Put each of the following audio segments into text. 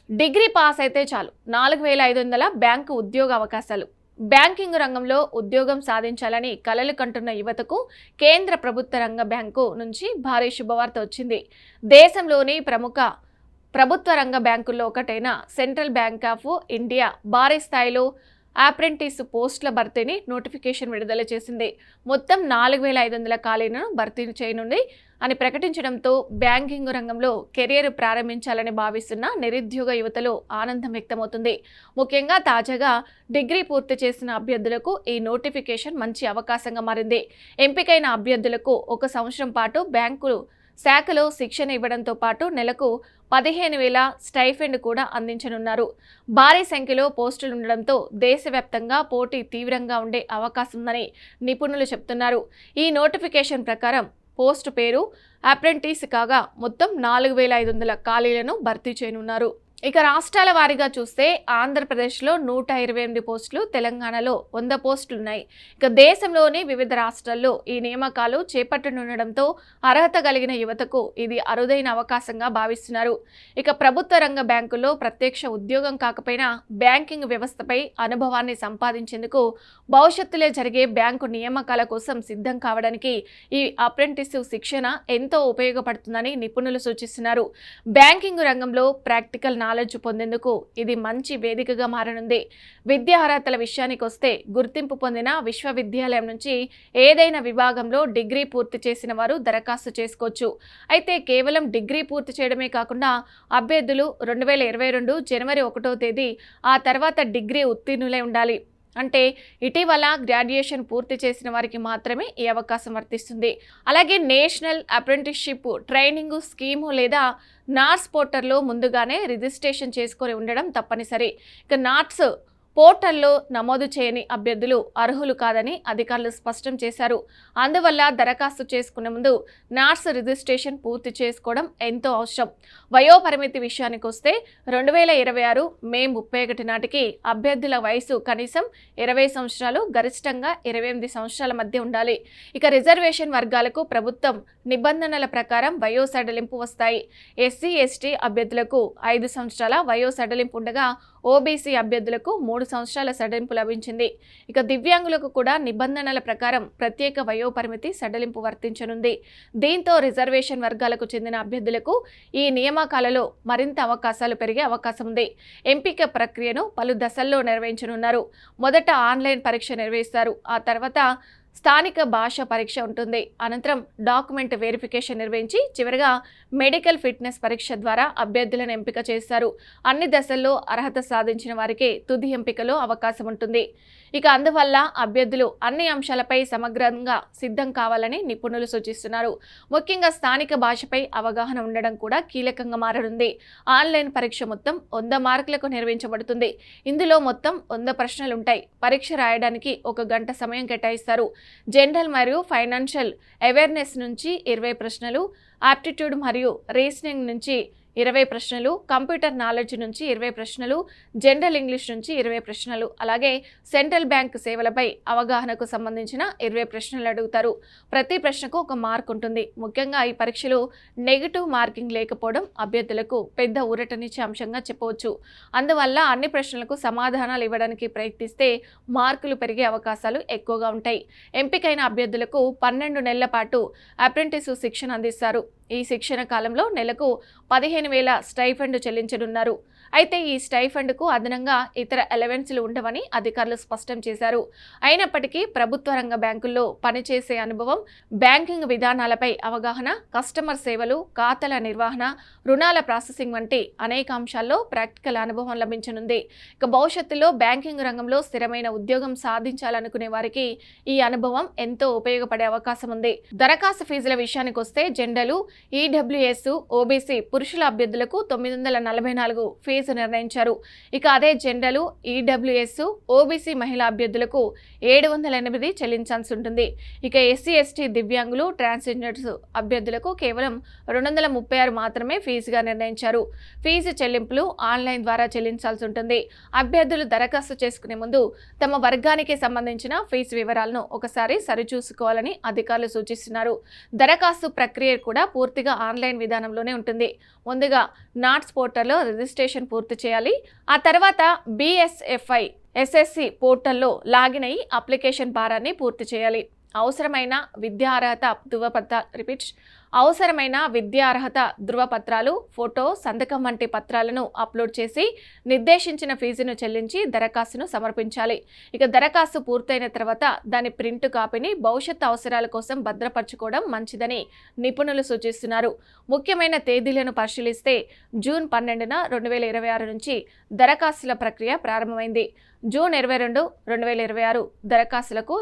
Degree pass అయితే చాలు 4500 bank ఉద్యోగ అవకాశాలు. బ్యాంకింగ్ రంగంలో ఉద్యోగం సాధించాలని కలలు కంటున్న యువతకు కేంద్ర ప్రభుత్వ రంగ బ్యాంకు నుంచి భారీ శుభవార్త వచ్చింది. దేశంలోని ప్రముఖ ప్రభుత్వ రంగ బ్యాంకుల్లో ఒకటైన సెంట్రల్ బ్యాంక్ ఆఫ్ ఇండియా భారీ స్థాయిలో అప్రెంటిస్ పోస్టుల భర్తీని నోటిఫికేషన్ విడుదల చేసింది. మొత్తం 4500 ఖాళీలను భర్తీ చేయనుంది అని ప్రకటించడంతో బ్యాంకింగ్ రంగంలో కెరీర్ ప్రారంభించాలని భావిస్తున్న నిరుద్యోగ యువతలో ఆనందం వ్యక్తమవుతుంది. ముఖ్యంగా తాజాగా డిగ్రీ పూర్తి చేసిన అభ్యర్థులకు ఈ నోటిఫికేషన్ మంచి అవకాశంగా మారింది. ఎంపికైన అభ్యర్థులకు 1 సంవత్సరం పాటు బ్యాంకు శాఖలో శిక్షణ ఇవ్వడంతో పాటు నెలకు 15,000 స్టైఫెండ్ కూడా అందించనున్నారు. భారీ సంఖ్యలో పోస్టులు ఉండడంతో దేశవ్యాప్తంగా పోటీ తీవ్రంగా ఉండే అవకాశం ఉందని నిపుణులు చెబుతున్నారు. ఈ నోటిఫికేషన్ ప్రకారం పోస్టు పేరు అప్రెంటిస్ కాగా మొత్తం 4500 ఖాళీలను భర్తీ చేయనున్నారు. ఇక రాష్ట్రాల వారీగా చూస్తే ఆంధ్రప్రదేశ్లో 128 పోస్టులు, తెలంగాణలో 100 పోస్టులు ఉన్నాయి. ఇక దేశంలోని వివిధ రాష్ట్రాల్లో ఈ నియామకాలు చేపట్టనుండడంతో అర్హత కలిగిన యువతకు ఇది అరుదైన అవకాశంగా భావిస్తున్నారు. ఇక ప్రభుత్వ రంగ బ్యాంకుల్లో ప్రత్యక్ష ఉద్యోగం కాకపోయినా బ్యాంకింగ్ వ్యవస్థపై అనుభవాన్ని సంపాదించేందుకు భవిష్యత్తులో జరిగే బ్యాంకు నియామకాల కోసం సిద్ధం కావడానికి ఈ అప్రెంటిస్ శిక్షణ ఎంతో ఉపయోగపడుతుందని నిపుణులు సూచిస్తున్నారు. బ్యాంకింగ్ రంగంలో ప్రాక్టికల్ నాలెడ్జ్ పొందేందుకు ఇది మంచి వేదికగా మారనుంది. విద్యా అర్హతల విషయానికి వస్తే గుర్తింపు పొందిన విశ్వవిద్యాలయం నుంచి ఏదైనా విభాగంలో డిగ్రీ పూర్తి చేసిన వారు దరఖాస్తు చేసుకోవచ్చు. అయితే కేవలం డిగ్రీ పూర్తి చేయడమే కాకుండా అభ్యర్థులు 2022 జనవరి 1వ తేదీ ఆ తర్వాత డిగ్రీ ఉత్తీర్ణులై ఉండాలి. అంటే ఇటీవల గ్రాడ్యుయేషన్ పూర్తి చేసిన వారికి మాత్రమే ఈ అవకాశం వర్తిస్తుంది. అలాగే నేషనల్ అప్రెంటిస్షిప్ ట్రైనింగ్ స్కీము లేదా నాట్స్ పోర్టల్లో ముందుగానే రిజిస్ట్రేషన్ చేసుకొని ఉండడం తప్పనిసరి. ఇక నాట్స్ పోర్టల్లో నమోదు చేయని అభ్యర్థులు అర్హులు కాదని అధికారులు స్పష్టం చేశారు. అందువల్ల దరఖాస్తు చేసుకునే ముందు నాట్స్ రిజిస్ట్రేషన్ పూర్తి చేసుకోవడం ఎంతో అవసరం. వయోపరిమితి విషయానికి వస్తే 2026 మే 31 నాటికి అభ్యర్థుల వయసు కనీసం 20 సంవత్సరాలు, గరిష్టంగా 28 సంవత్సరాల మధ్య ఉండాలి. ఇక రిజర్వేషన్ వర్గాలకు ప్రభుత్వం నిబంధనల ప్రకారం వయో సడలింపు వస్తాయి. ఎస్సీ, ఎస్టీ అభ్యర్థులకు 5 సంవత్సరాల వయో సడలింపు ఉండగా ఓబీసీ అభ్యర్థులకు 3 సంవత్సరాల సడలింపు లభించింది. ఇక దివ్యాంగులకు కూడా నిబంధనల ప్రకారం ప్రత్యేక వయోపరిమితి సడలింపు వర్తించనుంది. దీంతో రిజర్వేషన్ వర్గాలకు చెందిన అభ్యర్థులకు ఈ నియామకాలలో మరింత అవకాశాలు పెరిగే అవకాశం ఉంది. ఎంపిక ప్రక్రియను పలు దశల్లో నిర్వహించనున్నారు. మొదట ఆన్లైన్ పరీక్ష నిర్వహిస్తారు. ఆ తర్వాత స్థానిక భాష పరీక్ష ఉంటుంది. అనంతరం డాక్యుమెంట్ వెరిఫికేషన్ నిర్వహించి చివరిగా మెడికల్ ఫిట్నెస్ పరీక్ష ద్వారా అభ్యర్థులను ఎంపిక చేస్తారు. అన్ని దశల్లో అర్హత సాధించిన వారికి తుది ఎంపికలో అవకాశం ఉంటుంది. ఇక అందువల్ల అభ్యర్థులు అన్ని అంశాలపై సమగ్రంగా సిద్ధం కావాలని నిపుణులు సూచిస్తున్నారు. ముఖ్యంగా స్థానిక భాషపై అవగాహన ఉండడం కూడా కీలకంగా మారనుంది. ఆన్లైన్ పరీక్ష మొత్తం 100 మార్కులకు నిర్వహించబడుతుంది. ఇందులో మొత్తం 100 ప్రశ్నలు ఉంటాయి. పరీక్ష రాయడానికి 1 గంట సమయం కేటాయిస్తారు. జనరల్ మరియు ఫైనాన్షియల్ అవేర్నెస్ నుంచి 20 ప్రశ్నలు, ఆప్టిట్యూడ్ మరియు రీజనింగ్ నుంచి 20 ప్రశ్నలు, కంప్యూటర్ నాలెడ్జ్ నుంచి 20 ప్రశ్నలు, జనరల్ ఇంగ్లీష్ నుంచి 20 ప్రశ్నలు, అలాగే సెంట్రల్ బ్యాంక్ సేవలపై అవగాహనకు సంబంధించిన 20 ప్రశ్నలు అడుగుతారు. ప్రతి ప్రశ్నకు 1 మార్క్ ఉంటుంది. ముఖ్యంగా ఈ పరీక్షలో నెగిటివ్ మార్కింగ్ లేకపోవడం అభ్యర్థులకు పెద్ద ఊరటనిచ్చే అంశంగా చెప్పవచ్చు. అందువల్ల అన్ని ప్రశ్నలకు సమాధానాలు ఇవ్వడానికి ప్రయత్నిస్తే మార్కులు పెరిగే అవకాశాలు ఎక్కువగా ఉంటాయి. ఎంపికైన అభ్యర్థులకు 12 నెలల పాటు అప్రెంటిస్ శిక్షణ అందిస్తారు. ఈ శిక్షణ కాలంలో నెలకు 15,000 స్టైఫండ్ చెల్లించనున్నారు. అయితే ఈ స్టైఫండ్కు అదనంగా ఇతర అలవెన్స్లు ఉండవని అధికారులు స్పష్టం చేశారు. అయినప్పటికీ ప్రభుత్వ రంగ బ్యాంకుల్లో పనిచేసే అనుభవం, బ్యాంకింగ్ విధానాలపై అవగాహన, కస్టమర్ సేవలు, ఖాతాల నిర్వహణ, రుణాల ప్రాసెసింగ్ వంటి అనేక అంశాల్లో ప్రాక్టికల్ అనుభవం లభించనుంది. ఇక భవిష్యత్తులో బ్యాంకింగ్ రంగంలో స్థిరమైన ఉద్యోగం సాధించాలనుకునే వారికి ఈ అనుభవం ఎంతో ఉపయోగపడే అవకాశం ఉంది. దరఖాస్తు ఫీజుల విషయానికి వస్తే జనరల్, ఈడబ్ల్యూఎస్, ఓబీసీ పురుషుల అభ్యర్థులకు 944 ఫీజు నిర్ణయించారు. ఇక అదే జనరల్, ఈడబ్ల్యూఎస్, ఓబీసీ మహిళా అభ్యర్థులకు 708 చెల్లించాల్సి ఉంటుంది. ఇక ఎస్సీ, ఎస్టీ, దివ్యాంగులు, ట్రాన్స్జెండర్స్ అభ్యర్థులకు కేవలం 236 మాత్రమే ఫీజుగా నిర్ణయించారు. ఫీజు చెల్లింపులు ఆన్లైన్ ద్వారా చెల్లించాల్సి ఉంటుంది. అభ్యర్థులు దరఖాస్తు చేసుకునే ముందు తమ వర్గానికి సంబంధించిన ఫీజు వివరాలను ఒకసారి సరిచూసుకోవాలని అధికారులు సూచిస్తున్నారు. దరఖాస్తు ప్రక్రియ కూడా పూర్తిగా ఆన్లైన్ విధానంలోనే ఉంటుంది. ముందుగా నాట్స్ పోర్టల్లో రిజిస్ట్రేషన్ పూర్తి చేయాలి. ఆ తర్వాత BSFI SSC పోర్టల్లో లాగిన్ అయ్యి అప్లికేషన్ భారాన్ని పూర్తి చేయాలి. అవసరమైన విద్యార్హత ధృవపత్రాలు, ఫోటో, సంతకం వంటి పత్రాలను అప్లోడ్ చేసి నిర్దేశించిన ఫీజును చెల్లించి దరఖాస్తును సమర్పించాలి. ఇక దరఖాస్తు పూర్తయిన తర్వాత దాని ప్రింట్ కాపీని భవిష్యత్ అవసరాల కోసం భద్రపరచుకోవడం మంచిదని నిపుణులు సూచిస్తున్నారు. ముఖ్యమైన తేదీలను పరిశీలిస్తే జూన్ 12న 2026 నుంచి దరఖాస్తుల ప్రక్రియ ప్రారంభమైంది. జూన్ 22, 2026 దరఖాస్తులకు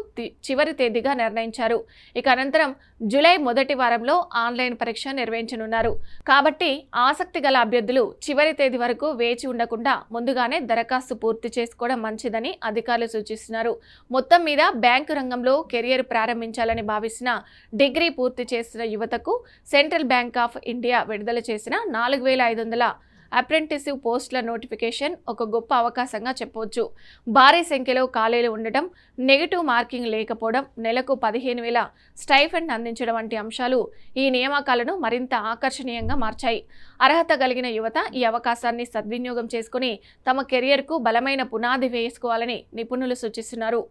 చివరి తేదీగా నిర్ణయించారు. ఇక అనంతరం జూలై మొదటి వారంలో ఆన్లైన్ పరీక్ష నిర్వహించనున్నారు. కాబట్టి ఆసక్తి గల అభ్యర్థులు చివరి తేదీ వరకు వేచి ఉండకుండా ముందుగానే దరఖాస్తు పూర్తి చేసుకోవడం మంచిదని అధికారులు సూచిస్తున్నారు. మొత్తం మీద బ్యాంకు రంగంలో కెరియర్ ప్రారంభించాలని భావిస్తున్న డిగ్రీ పూర్తి చేసిన యువతకు సెంట్రల్ బ్యాంక్ ఆఫ్ ఇండియా విడుదల చేసిన 4500 అప్రెంటిసివ్ పోస్టుల నోటిఫికేషన్ ఒక గొప్ప అవకాశంగా చెప్పవచ్చు. భారీ సంఖ్యలో ఖాళీలు ఉండటం, నెగిటివ్ మార్కింగ్ లేకపోవడం, నెలకు 15,000 స్టైఫండ్ అందించడం వంటి అంశాలు ఈ నియామకాలను మరింత ఆకర్షణీయంగా మార్చాయి. అర్హత కలిగిన యువత ఈ అవకాశాన్ని సద్వినియోగం చేసుకుని తమ కెరియర్కు బలమైన పునాది వేసుకోవాలని నిపుణులు సూచిస్తున్నారు.